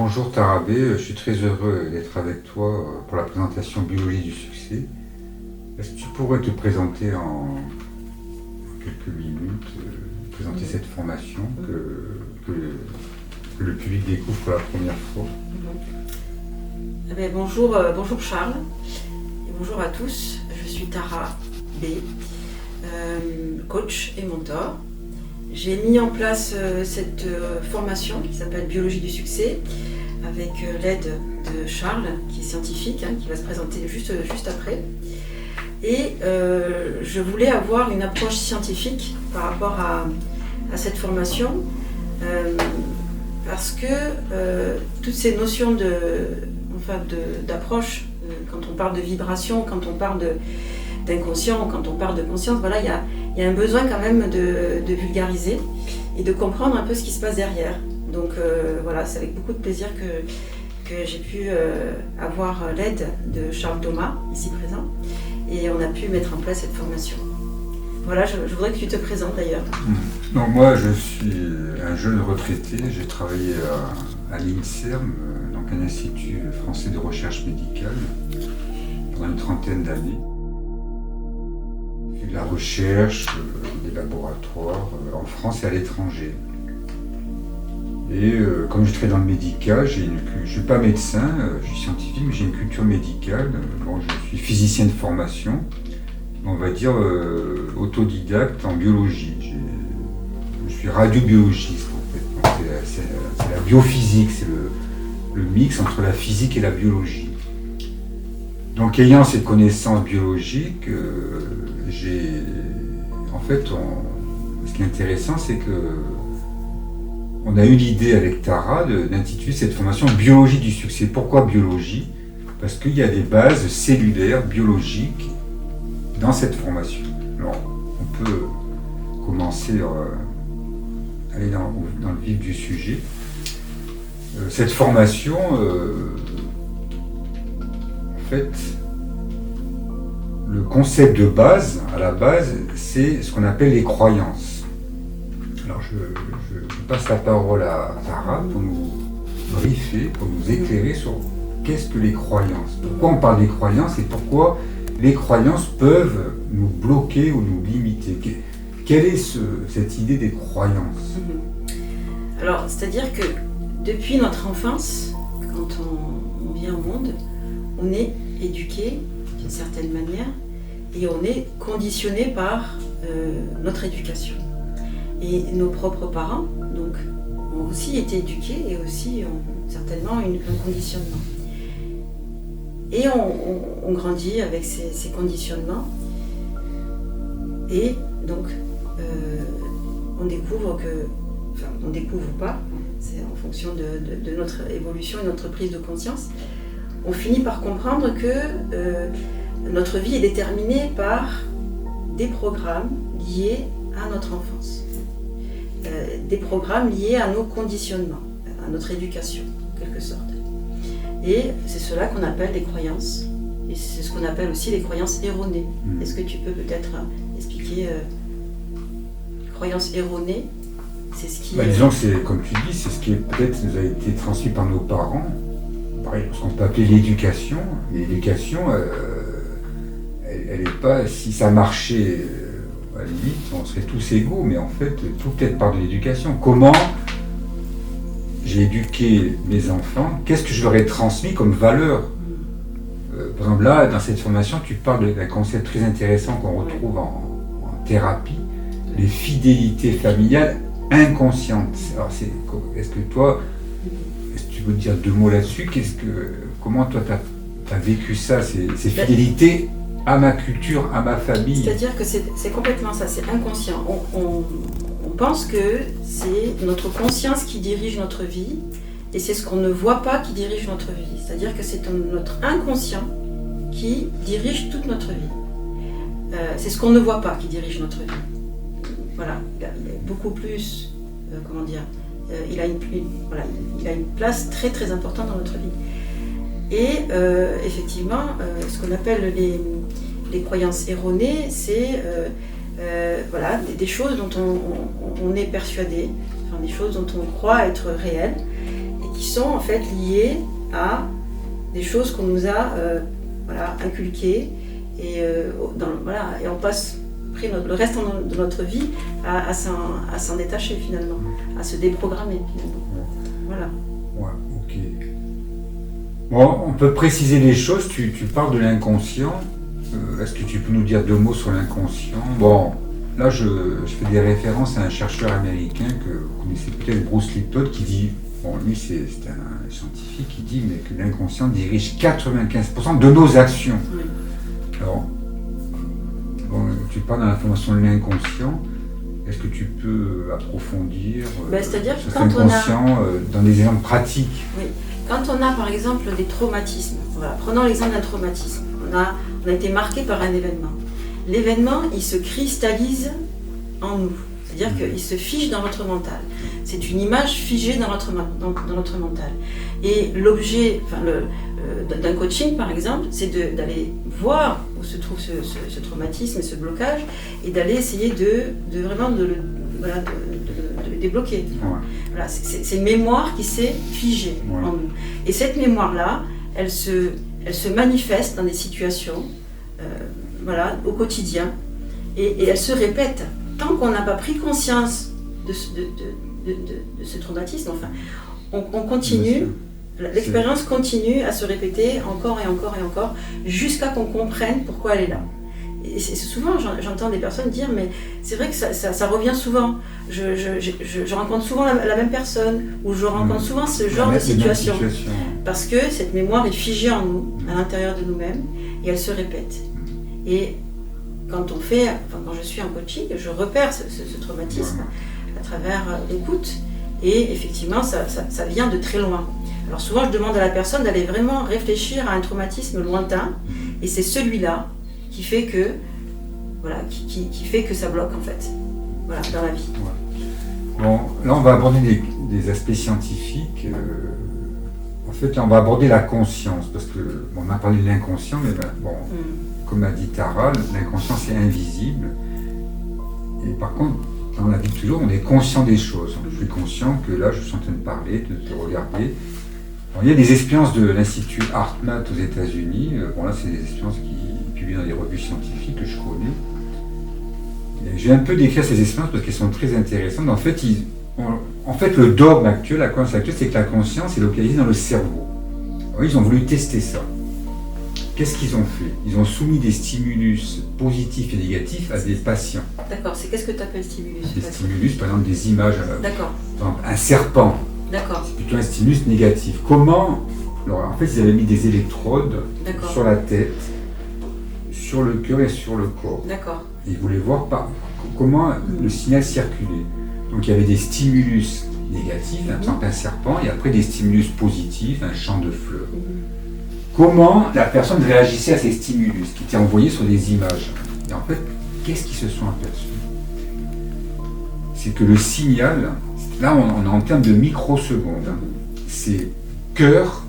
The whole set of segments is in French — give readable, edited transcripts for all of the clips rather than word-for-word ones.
Bonjour Tarabé, je suis très heureux d'être avec toi pour la présentation Biologie du succès. Est-ce que tu pourrais te présenter en quelques minutes, présenter cette formation que le public découvre pour la première fois? Bonjour Charles et bonjour à tous. Je suis Tara B, coach et mentor. J'ai mis en place cette formation qui s'appelle Biologie du succès avec l'aide de Charles qui est scientifique, qui va se présenter juste après. Et je voulais avoir une approche scientifique par rapport à cette formation parce que toutes ces notions d'approche, quand on parle de vibration, quand on parle d'inconscient, quand on parle de conscience, voilà, il y a un besoin quand même de vulgariser et de comprendre un peu ce qui se passe derrière. Donc voilà, c'est avec beaucoup de plaisir que j'ai pu avoir l'aide de Charles Thomas, ici présent, et on a pu mettre en place cette formation. Voilà, je voudrais que tu te présentes d'ailleurs. Donc moi, je suis un jeune retraité, j'ai travaillé à l'INSERM, donc un institut français de recherche médicale, pendant une trentaine d'années. J'ai fait de la recherche, des laboratoires, en France et à l'étranger. Et comme je travaille dans le médical, je ne suis pas médecin, je suis scientifique, mais j'ai une culture médicale. Bon, je suis physicien de formation, on va dire autodidacte en biologie. Je suis radiobiologiste en fait. C'est la biophysique, c'est le mix entre la physique et la biologie. Donc ayant ces connaissances biologiques, ce qui est intéressant, c'est que on a eu l'idée avec Tara d'intituler cette formation Biologie du succès. Pourquoi biologie? Parce qu'il y a des bases cellulaires, biologiques dans cette formation. Alors, on peut commencer à aller dans le vif du sujet. Cette formation, en fait, le concept de base, à la base, c'est ce qu'on appelle les croyances. Alors, je passe la parole à Tara pour nous briefer, pour nous éclairer sur qu'est-ce que les croyances. Pourquoi on parle des croyances et pourquoi les croyances peuvent nous bloquer ou nous limiter. Quelle est cette idée des croyances? Alors, c'est-à-dire que depuis notre enfance, quand on vient au monde, on est éduqué d'une certaine manière et on est conditionné par notre éducation. Et nos propres parents, donc, ont aussi été éduqués et aussi ont certainement un conditionnement. Et on grandit avec ces conditionnements. Et donc, on découvre on découvre pas, c'est en fonction de notre évolution et notre prise de conscience, on finit par comprendre que notre vie est déterminée par des programmes liés à notre enfance. Des programmes liés à nos conditionnements, à notre éducation, en quelque sorte. Et c'est cela qu'on appelle des croyances, et c'est ce qu'on appelle aussi les croyances erronées. Est-ce que tu peux peut-être expliquer les croyances erronées? C'est ce qui disons que c'est, comme tu dis, c'est ce qui peut-être nous a été transmis par nos parents. Pareil, ce qu'on peut appeler l'éducation. L'éducation, elle n'est pas, si ça marchait, à la limite, on serait tous égaux, mais en fait, tout peut-être part de l'éducation. Comment j'ai éduqué mes enfants? Qu'est-ce que je leur ai transmis comme valeur? Par exemple, là, dans cette formation, tu parles d'un concept très intéressant qu'on retrouve en thérapie, les fidélités familiales inconscientes. Alors, est-ce que tu peux dire deux mots là-dessus? Comment toi, tu as vécu ça, ces fidélités à ma culture, à ma famille? C'est-à-dire que c'est complètement ça, c'est inconscient. On pense que c'est notre conscience qui dirige notre vie et c'est ce qu'on ne voit pas qui dirige notre vie. C'est-à-dire que c'est notre inconscient qui dirige toute notre vie. C'est ce qu'on ne voit pas qui dirige notre vie. Voilà, il est beaucoup plus, il a une place très très importante dans notre vie. Et effectivement, ce qu'on appelle les croyances erronées, c'est des choses dont on est persuadé, des choses dont on croit être réelles, et qui sont en fait liées à des choses qu'on nous a inculquées et, et on passe après le reste de notre vie à s'en détacher finalement, à se déprogrammer finalement. Voilà. Ouais, ok. Bon, on peut préciser les choses, tu parles de l'inconscient. Est-ce que tu peux nous dire 2 mots sur l'inconscient? Bon, là je fais des références à un chercheur américain que vous connaissez peut-être, Bruce Lipton, qui dit, bon lui c'est un scientifique, qui dit mais que l'inconscient dirige 95% de nos actions. Oui. Alors, bon, tu parles dans la formation de l'inconscient. Est-ce que tu peux approfondir c'est-à-dire sur quand l'inconscient dans des exemples pratiques? Oui. Quand on a par exemple des traumatismes, voilà, prenons l'exemple d'un traumatisme, on a été marqué par un événement. L'événement, il se cristallise en nous, c'est-à-dire qu'il se fige dans notre mental. C'est une image figée dans notre mental. Et l'objet d'un coaching, par exemple, c'est d'aller voir où se trouve ce traumatisme et ce blocage, et d'aller essayer de vraiment de le débloquer. Ouais. Voilà, c'est une mémoire qui s'est figée en nous. Et cette mémoire-là, elle se manifeste dans des situations au quotidien, et elle se répète. Tant qu'on n'a pas pris conscience de ce traumatisme, enfin, on continue, l'expérience continue à se répéter encore et encore et encore, jusqu'à qu'on comprenne pourquoi elle est là. Et c'est souvent, j'entends des personnes dire, mais c'est vrai que ça revient souvent. Je rencontre souvent la même personne, ou je rencontre souvent ce genre de situation. Parce que cette mémoire est figée en nous, à l'intérieur de nous-mêmes, et elle se répète. Et quand je suis en coaching, je repère ce traumatisme à travers l'écoute, et effectivement, ça vient de très loin. Alors souvent, je demande à la personne d'aller vraiment réfléchir à un traumatisme lointain, et c'est celui-là qui fait que ça bloque en fait, dans la vie. Ouais. Bon, là on va aborder des aspects scientifiques. En fait, là on va aborder la conscience, parce que on a parlé de l'inconscient, mais comme a dit Tara, l'inconscient c'est invisible. Et par contre, dans la vie de toujours, on est conscient des choses. Je suis conscient que là, je suis en train de parler, de te regarder. Alors, il y a des expériences de l'Institut HeartMath aux États-Unis. Bon, là, c'est des expériences qui publiées dans des revues scientifiques que je connais. Et j'ai un peu décrit ces expériences parce qu'elles sont très intéressantes. En fait, le dogme actuel, la croyance actuelle, c'est que la conscience est localisée dans le cerveau. Alors, ils ont voulu tester ça. Qu'est-ce qu'ils ont fait? Ils ont soumis des stimulus positifs et négatifs à des patients. D'accord, qu'est-ce que tu appelles stimulus? Des stimulus, par exemple des images. D'accord. Par exemple, un serpent. D'accord. C'est plutôt un stimulus négatif. Comment? Alors, en fait, ils avaient mis des électrodes sur la tête, sur le cœur et sur le corps. D'accord. Et ils voulaient voir comment le signal circulait. Donc, il y avait des stimulus négatifs, par exemple un serpent, et après des stimulus positifs, un champ de fleurs. Comment la personne réagissait à ces stimulus qui étaient envoyés sur des images. Et en fait, qu'est-ce qu'ils se sont aperçus? C'est que le signal, là on est en termes de microsecondes, c'est cœur,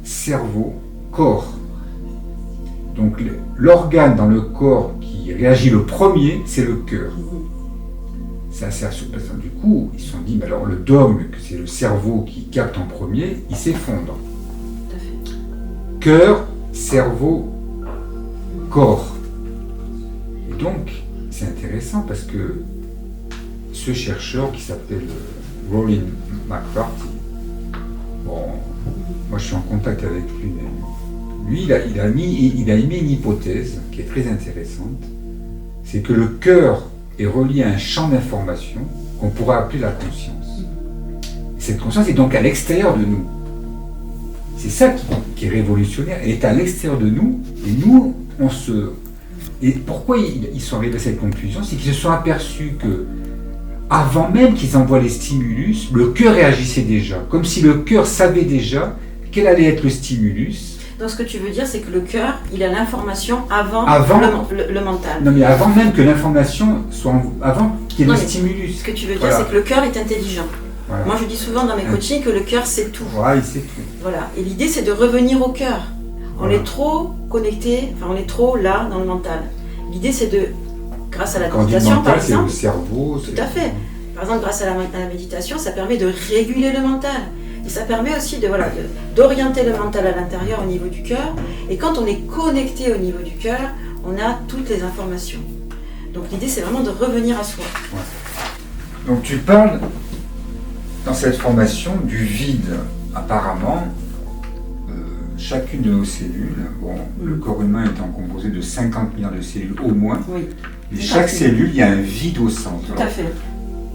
cerveau, corps. Donc l'organe dans le corps qui réagit le premier, c'est le cœur. C'est assez surprenant. Du coup, ils se sont dit, mais alors le dogme, que c'est le cerveau qui capte en premier, il s'effondre. Cœur, cerveau, corps. Et donc, c'est intéressant parce que ce chercheur qui s'appelle Rollin McCarthy, bon, moi je suis en contact avec lui, il a émis une hypothèse qui est très intéressante, c'est que le cœur est relié à un champ d'information qu'on pourrait appeler la conscience. Cette conscience est donc à l'extérieur de nous. C'est ça qui est révolutionnaire. Elle est à l'extérieur de nous, et nous, Et pourquoi ils sont arrivés à cette conclusion? C'est qu'ils se sont aperçus que, avant même qu'ils envoient les stimulus, le cœur réagissait déjà, comme si le cœur savait déjà quel allait être le stimulus. Donc ce que tu veux dire, c'est que le cœur, il a l'information avant le mental. Non, mais avant même que l'information soit... avant qu'il y ait le stimulus. Ce que tu veux dire, c'est que le cœur est intelligent. Voilà. Moi, je dis souvent dans mes coachings que le cœur sait tout. Ouais, il sait tout. Voilà. Et l'idée, c'est de revenir au cœur. On est trop connecté, on est trop là dans le mental. L'idée, c'est de, grâce à la méditation, par exemple, c'est le cerveau. Tout à fait. Par exemple, grâce à la méditation, ça permet de réguler le mental. Et ça permet aussi d'orienter le mental à l'intérieur au niveau du cœur. Et quand on est connecté au niveau du cœur, on a toutes les informations. Donc l'idée, c'est vraiment de revenir à soi. Ouais. Donc tu parles, dans cette formation, du vide. Apparemment, chacune de nos cellules, le corps humain étant composé de 50 milliards de cellules au moins, oui. Et chaque cellule, il y a un vide au centre. Tout à fait.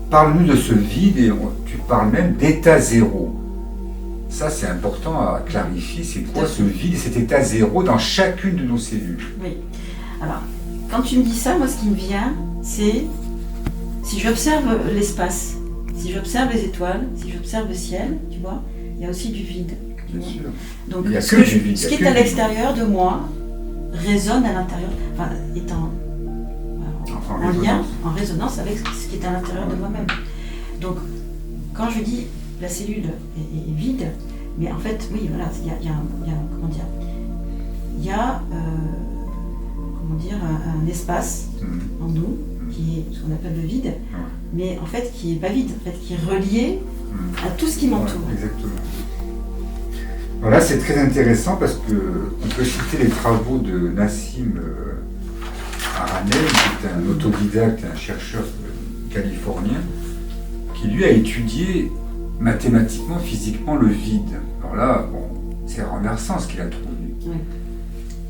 Parle-nous de ce vide et tu parles même d'état zéro. Ça, c'est important à clarifier. C'est quoi ce vide et cet état zéro dans chacune de nos cellules? Oui. Alors, quand tu me dis ça, moi, ce qui me vient, c'est si j'observe l'espace, si j'observe les étoiles, si j'observe le ciel, tu vois, il y a aussi du vide. Bien sûr. Donc, il y a que du vide, ce qui est à l'extérieur de moi résonne à l'intérieur, enfin, est en résonance avec ce qui est à l'intérieur de moi-même. Donc, quand je dis la cellule est vide, mais en fait, oui, voilà, il y a un espace en nous qui est ce qu'on appelle le vide, mais en fait qui est pas vide, en fait qui est relié à tout ce qui m'entoure. Ouais, exactement. Voilà, c'est très intéressant parce que on peut citer les travaux de Nassim Haramein, qui est un autodidacte, un chercheur californien, qui lui a étudié mathématiquement, physiquement le vide. Alors là, c'est renversant ce qu'il a trouvé. Oui.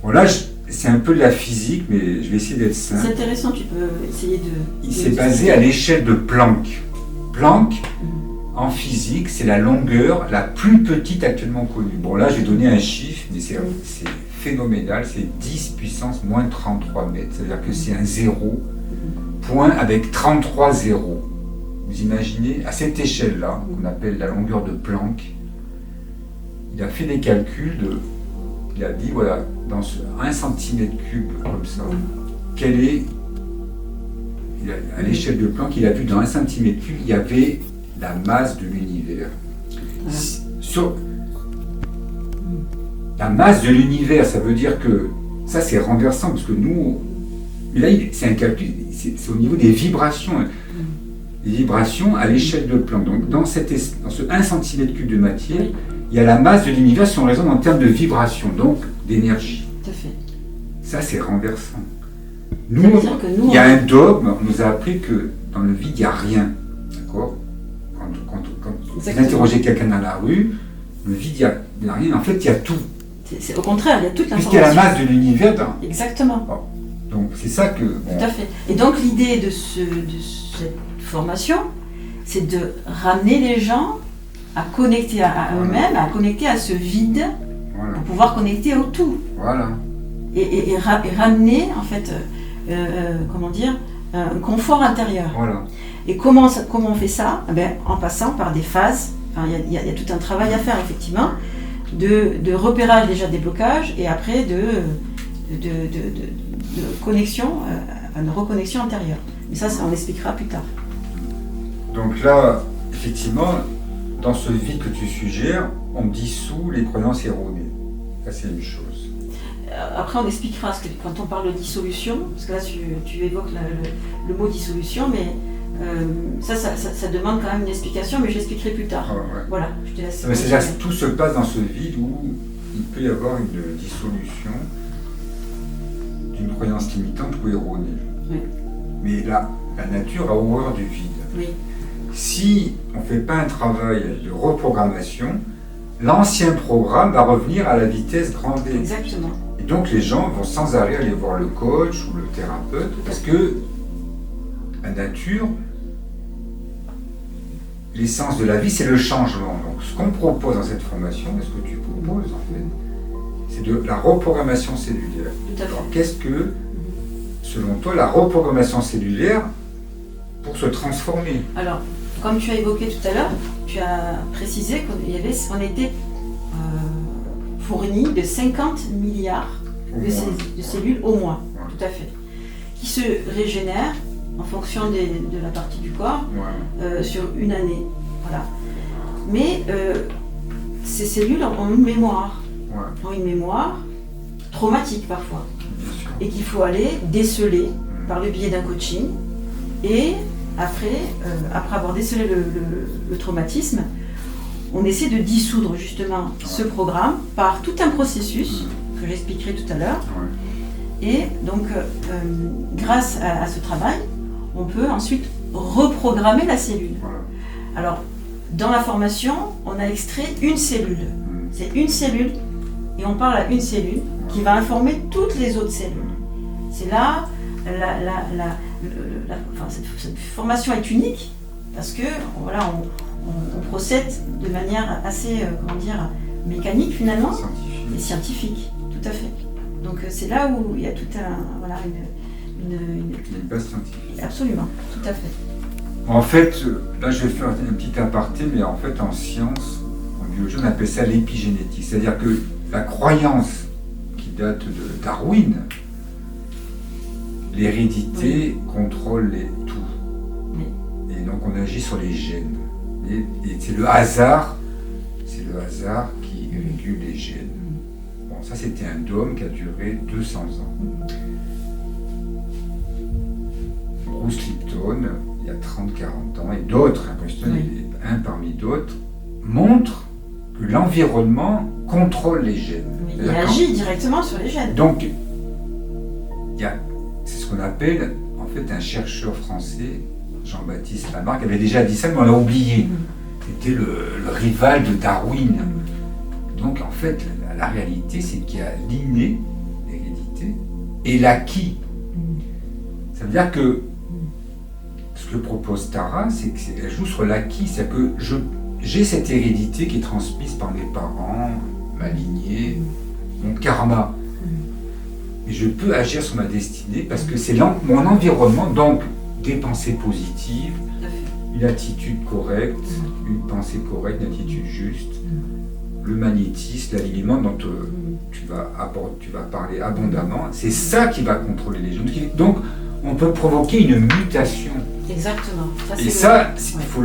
Bon là, c'est un peu de la physique, mais je vais essayer d'être simple. C'est intéressant, tu peux essayer de... Il s'est basé à l'échelle de Planck. Planck, en physique, c'est la longueur la plus petite actuellement connue. Bon là, j'ai donné un chiffre, mais c'est phénoménal, c'est 10 puissance moins 33 mètres. C'est-à-dire que c'est un zéro, point avec 33 zéros. Vous imaginez, à cette échelle-là, qu'on appelle la longueur de Planck, il a fait des calculs il a dit, voilà, dans ce 1 cm3 comme ça, quelle est, à l'échelle de Planck, il a vu dans 1 cm3, il y avait la masse de l'univers. Sur la masse de l'univers, ça veut dire que, ça c'est renversant, parce que nous, mais là c'est un calcul, c'est au niveau des vibrations. Les vibrations à l'échelle de Planck. Donc dans ce 1 cm3 de matière, il y a la masse de l'univers si on raisonne en termes de vibration, donc d'énergie. Tout à fait. Ça, c'est renversant. Nous, il y a un dogme, on nous a appris que dans le vide, il n'y a rien. D'accord? Quand vous interrogez quelqu'un dans la rue, le vide, il n'y a rien. En fait, il y a tout. C'est au contraire, il y a toute l'information. Puisqu'il y a la masse de l'univers dans... Exactement. Bon. Donc c'est ça que... Tout à fait. Et donc l'idée de cette formation, c'est de ramener les gens à connecter à eux-mêmes, à connecter à ce vide, pour pouvoir connecter au tout. Voilà. Et ramener, en fait, un confort intérieur. Voilà. Et comment on fait ça? En passant par des phases. Enfin, il y a tout un travail à faire, effectivement, de repérage déjà des blocages, et après de connexion, de reconnexion intérieure. Mais ça, on l'expliquera plus tard. Donc là, effectivement, dans ce vide que tu suggères, on dissout les croyances erronées. Ça, c'est une chose. Après, on expliquera, ce que, quand on parle de dissolution, parce que là, tu évoques le mot dissolution, mais ça demande quand même une explication, mais je l'expliquerai plus tard. Ouais. Voilà, je te laisse. C'est-à-dire que tout se passe dans ce vide où il peut y avoir une dissolution d'une croyance limitante ou erronée. Oui. Mais là, la nature a horreur du vide. Oui. Si on ne fait pas un travail de reprogrammation, l'ancien programme va revenir à la vitesse grand V. Exactement. Et donc les gens vont sans arrêt aller voir le coach ou le thérapeute, parce que la nature, l'essence de la vie, c'est le changement. Donc ce qu'on propose dans cette formation, et ce que tu proposes en fait, c'est de la reprogrammation cellulaire. Tout à fait. Alors qu'est-ce que, selon toi, la reprogrammation cellulaire pour se transformer? Alors, comme tu as évoqué tout à l'heure, tu as précisé qu'on était fourni de 50 milliards de cellules au moins, tout à fait, qui se régénèrent en fonction de la partie du corps sur une année. Voilà. Mais ces cellules ont une mémoire, traumatique parfois, et qu'il faut aller déceler par le biais d'un coaching. Et après avoir décelé le traumatisme, on essaie de dissoudre justement ce programme par tout un processus que j'expliquerai tout à l'heure. Et donc, grâce à ce travail, on peut ensuite reprogrammer la cellule. Alors, dans la formation, on a extrait une cellule. C'est une cellule, et on parle à une cellule qui va informer toutes les autres cellules. C'est là, cette formation est unique, parce que voilà, on procède de manière assez, mécanique finalement, et scientifique, tout à fait. Donc c'est là où il y a tout une base scientifique. Absolument, tout à fait. En fait, là je vais faire un petit aparté, mais en fait en science, en biologie, on appelle ça l'épigénétique. C'est-à-dire que la croyance qui date de Darwin, l'hérédité contrôle tout. Oui. Et donc on agit sur les gènes. Et c'est le hasard qui régule les gènes. Bon, ça c'était un dogme qui a duré 200 ans. Bruce Lipton, il y a 30-40 ans, et d'autres, un parmi d'autres, montrent que l'environnement contrôle les gènes. Oui, il agit directement sur les gènes. Donc, c'est ce qu'on appelle, en fait, un chercheur français, Jean-Baptiste Lamarck, avait déjà dit ça, mais on l'a oublié. C'était le rival de Darwin. Donc, en fait, la réalité, c'est qu'il y a l'inné, l'hérédité, et l'acquis. Ça veut dire que ce que propose Tara, c'est qu'elle joue sur l'acquis, c'est-à-dire que j'ai cette hérédité qui est transmise par mes parents, ma lignée, mon karma. Et je peux agir sur ma destinée parce que c'est mon environnement, donc des pensées positives, une attitude correcte, une pensée correcte, une attitude juste, le magnétisme, l'alignement dont tu vas parler abondamment, c'est ça qui va contrôler les gens. Donc, on peut provoquer une mutation. Exactement. Et ça, il faut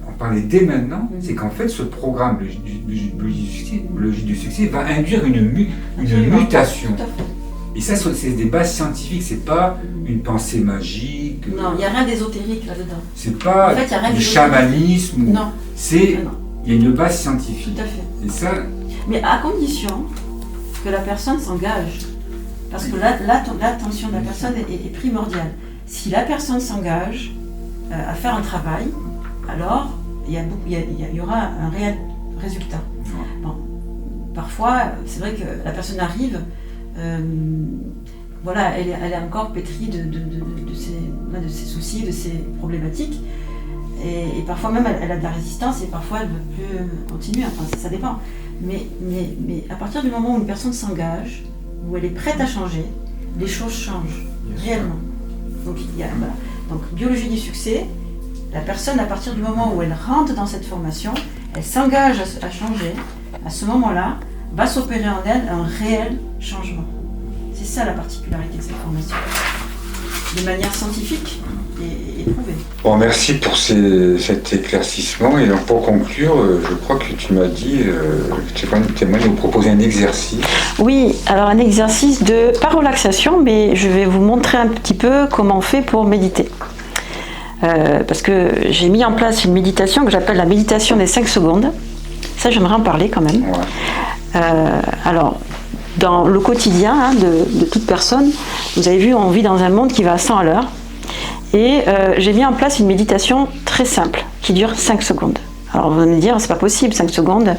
en parler dès maintenant. C'est qu'en fait, ce programme, le J du succès, va induire une mutation. Et ça, c'est des bases scientifiques. C'est pas une pensée magique. Non, il n'y a rien d'ésotérique là-dedans. C'est pas du chamanisme. Non. Il y a une base scientifique. Tout à fait. Et ça. Mais à condition que la personne s'engage. Parce que l'attention de la personne est primordiale. Si la personne s'engage à faire un travail, alors il y aura un réel résultat. Bon, parfois, c'est vrai que la personne arrive, elle est encore pétrie de ses soucis, de ses problématiques. Et parfois même, elle a de la résistance et parfois elle ne veut plus continuer. Enfin, ça dépend. Mais à partir du moment où une personne s'engage, où elle est prête à changer, les choses changent réellement. Donc, donc biologie du succès, la personne, à partir du moment où elle rentre dans cette formation, elle s'engage à changer, à ce moment-là, va s'opérer en elle un réel changement. C'est ça la particularité de cette formation, de manière scientifique et prouvée. Bon, merci pour cet éclaircissement. Et donc, pour conclure, je crois que tu m'as dit que tu aimerais nous proposer un exercice. Oui, alors un exercice pas relaxation, mais je vais vous montrer un petit peu comment on fait pour méditer. Parce que j'ai mis en place une méditation que j'appelle la méditation des 5 secondes. Ça, j'aimerais en parler quand même. Ouais. Alors, dans le quotidien de toute personne, vous avez vu, on vit dans un monde qui va à 100 à l'heure. Et j'ai mis en place une méditation très simple, qui dure 5 secondes. Alors vous allez me dire, c'est pas possible, 5 secondes.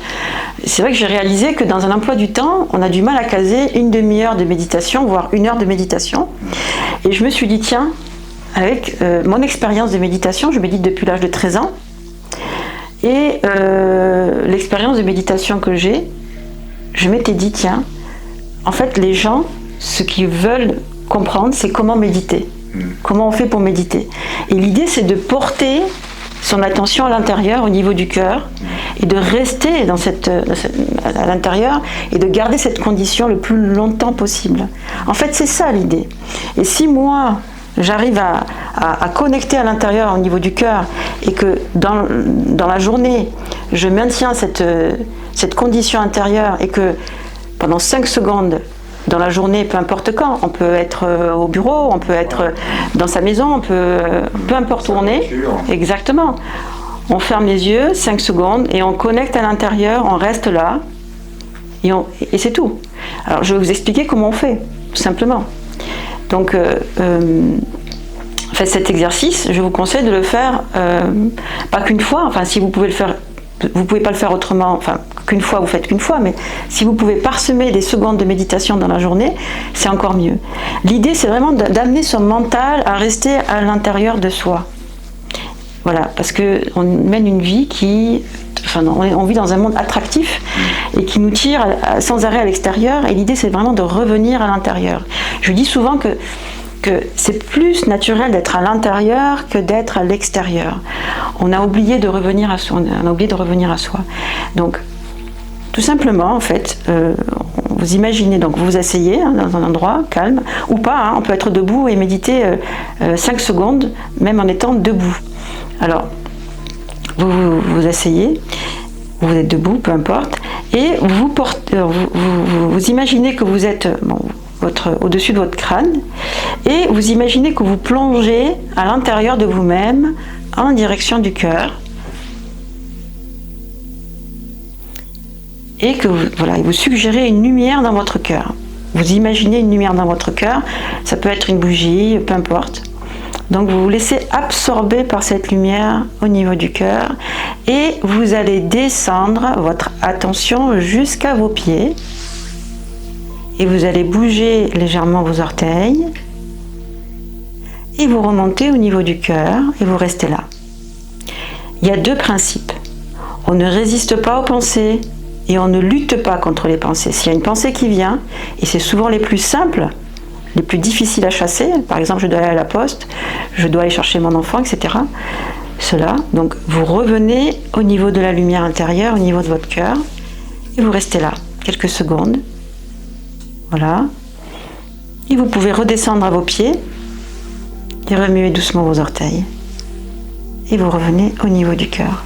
C'est vrai que j'ai réalisé que dans un emploi du temps, on a du mal à caser une demi-heure de méditation, voire 1 heure de méditation. Et je me suis dit, tiens, avec mon expérience de méditation, je médite depuis l'âge de 13 ans, et l'expérience de méditation que j'ai, je m'étais dit, tiens, en fait, les gens, ce qu'ils veulent comprendre, c'est comment méditer. Comment on fait pour méditer. Et l'idée, c'est de porter son attention à l'intérieur, au niveau du cœur, et de rester à l'intérieur, et de garder cette condition le plus longtemps possible. En fait, c'est ça l'idée. Et si moi, j'arrive à connecter à l'intérieur, au niveau du cœur, et que dans la journée, je maintiens cette condition intérieure, et que pendant 5 secondes, dans la journée, peu importe quand, on peut être au bureau, on peut être dans sa maison, peu importe où on est, exactement. on ferme les yeux 5 secondes et on connecte à l'intérieur, on reste là et c'est tout. Alors je vais vous expliquer comment on fait, tout simplement. Donc faites cet exercice, je vous conseille de le faire pas qu'une fois, enfin si vous pouvez le faire, vous pouvez pas le faire autrement, enfin qu'une fois, vous faites qu'une fois, mais si vous pouvez parsemer des secondes de méditation dans la journée, c'est encore mieux. L'idée c'est vraiment d'amener son mental à rester à l'intérieur de soi. Voilà, parce qu'on mène une vie on vit dans un monde attractif et qui nous tire sans arrêt à l'extérieur, et l'idée c'est vraiment de revenir à l'intérieur. Je dis souvent que c'est plus naturel d'être à l'intérieur que d'être à l'extérieur. On a oublié de revenir à soi. Donc, tout simplement, en fait, vous imaginez, donc vous vous asseyez dans un endroit calme, ou pas, on peut être debout et méditer 5 secondes, même en étant debout. Alors, vous vous asseyez, vous êtes debout, peu importe, et vous imaginez que vous êtes au-dessus de votre crâne, et vous imaginez que vous plongez à l'intérieur de vous-même en direction du cœur, et que vous suggérez une lumière dans votre cœur. Vous imaginez une lumière dans votre cœur, ça peut être une bougie, peu importe. Donc vous vous laissez absorber par cette lumière au niveau du cœur, et vous allez descendre votre attention jusqu'à vos pieds, et vous allez bouger légèrement vos orteils, et vous remontez au niveau du cœur, et vous restez là. Il y a 2 principes. On ne résiste pas aux pensées, et on ne lutte pas contre les pensées. S'il y a une pensée qui vient, et c'est souvent les plus simples, les plus difficiles à chasser, par exemple je dois aller à la poste, je dois aller chercher mon enfant, etc. Cela, donc vous revenez au niveau de la lumière intérieure, au niveau de votre cœur, et vous restez là, quelques secondes. Voilà. Et vous pouvez redescendre à vos pieds, et remuer doucement vos orteils. Et vous revenez au niveau du cœur.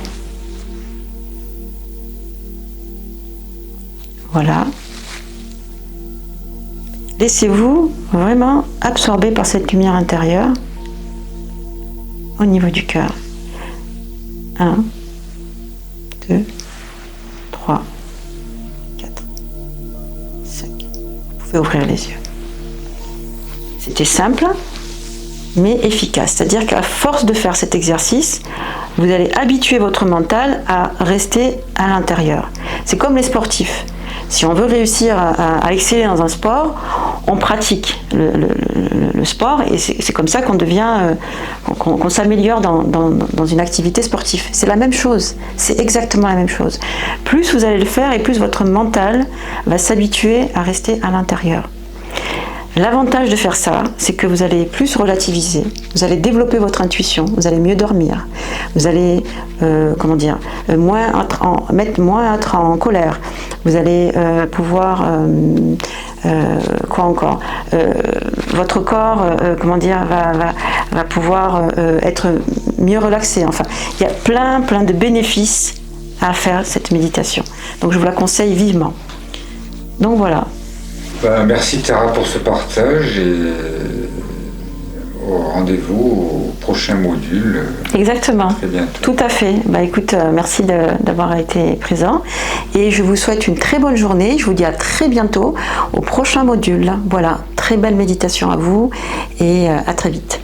Voilà. Laissez-vous vraiment absorber par cette lumière intérieure au niveau du cœur. 1, 2, 3, 4, 5. Vous pouvez ouvrir les yeux. C'était simple, mais efficace. C'est-à-dire qu'à force de faire cet exercice, vous allez habituer votre mental à rester à l'intérieur. C'est comme les sportifs. Si on veut réussir à exceller dans un sport, on pratique le sport, et c'est comme ça qu'on devient, qu'on s'améliore dans une activité sportive. C'est la même chose, c'est exactement la même chose. Plus vous allez le faire, et plus votre mental va s'habituer à rester à l'intérieur. L'avantage de faire ça, c'est que vous allez plus relativiser, vous allez développer votre intuition, vous allez mieux dormir, vous allez mettre moins être en colère, vous allez pouvoir quoi encore, votre corps va pouvoir être mieux relaxé. Enfin, il y a plein de bénéfices à faire cette méditation. Donc je vous la conseille vivement. Donc voilà. Merci Tara pour ce partage, et au rendez-vous au prochain module. Exactement. Très bientôt. Tout à fait. Écoute, merci d'avoir été présent, et je vous souhaite une très bonne journée. Je vous dis à très bientôt au prochain module. Voilà, très belle méditation à vous, et à très vite.